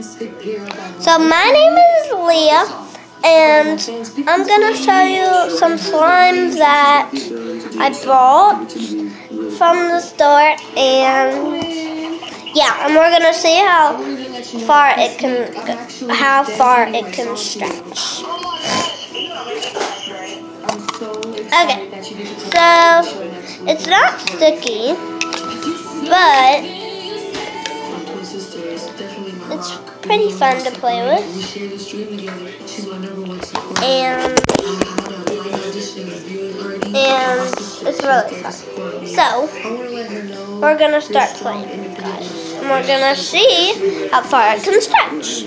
So my name is Leah, and I'm gonna show you some slimes that I bought from the store, and yeah, and we're gonna see how far it can stretch. Okay, so it's not sticky, but it's pretty fun to play with, and it's really fun. So we're gonna start playing, guys, and we're gonna see how far it can stretch.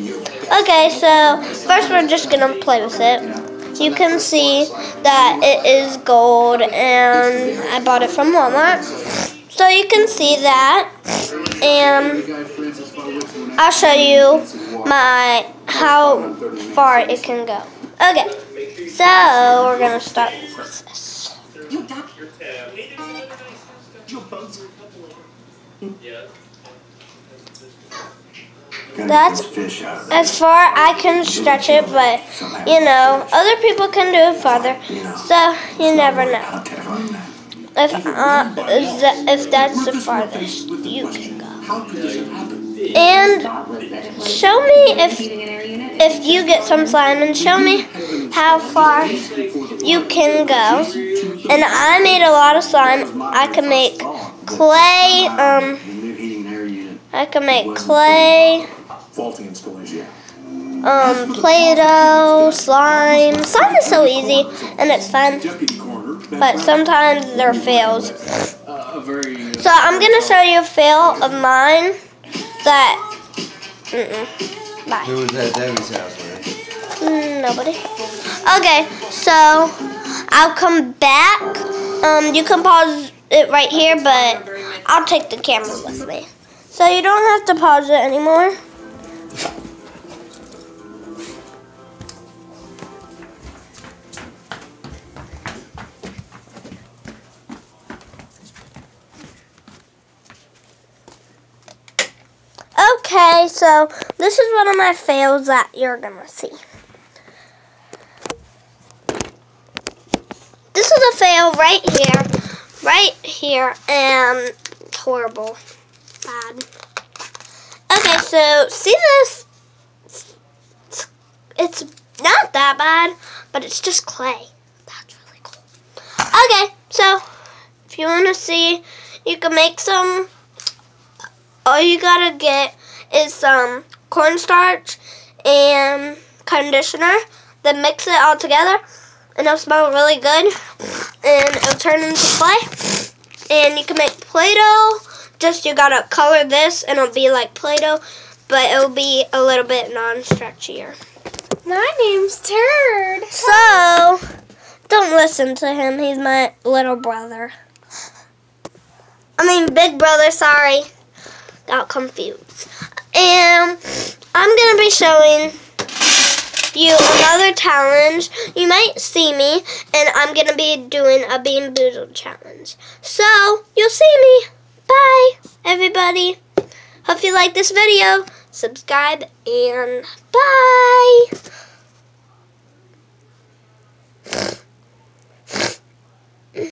Okay, so first we're just gonna play with it. You can see that it is gold, and I bought it from Walmart. So you can see that, and I'll show you how far it can go. Okay, so we're gonna start with this. That's as far I can stretch it, but you know, other people can do it farther, so you never know if that's the farthest you can go. And show me if you get some slime, and show me how far you can go. And I made a lot of slime. I can make clay. I can make clay. Play-doh, slime. Slime is so easy and it's fun, but sometimes there are fails. So I'm gonna show you a fail of mine that. Bye. Who was at Debbie's house with? Nobody. Okay, so I'll come back. You can pause it right here, but I'll take the camera with me, so you don't have to pause it anymore. Okay, so this is one of my fails that you're gonna see. This is a fail right here, and it's horrible, bad. Okay, so see this? It's not that bad, but it's just clay. That's really cool. Okay, so if you want to see, you can make some. All you gotta get is some cornstarch and conditioner. Then mix it all together, and it'll smell really good, and it'll turn into clay. And you can make Play-Doh. Just you gotta color this, and it'll be like Play-Doh, but it'll be a little bit non-stretchier. My name's Turd. So don't listen to him. He's my little brother. I mean, big brother. Sorry. Got confused. And I'm going to be showing you another challenge. You might see me, and I'm going to be doing a Bean Boozled challenge. So, you'll see me. Bye, everybody. Hope you like this video. Subscribe, and bye.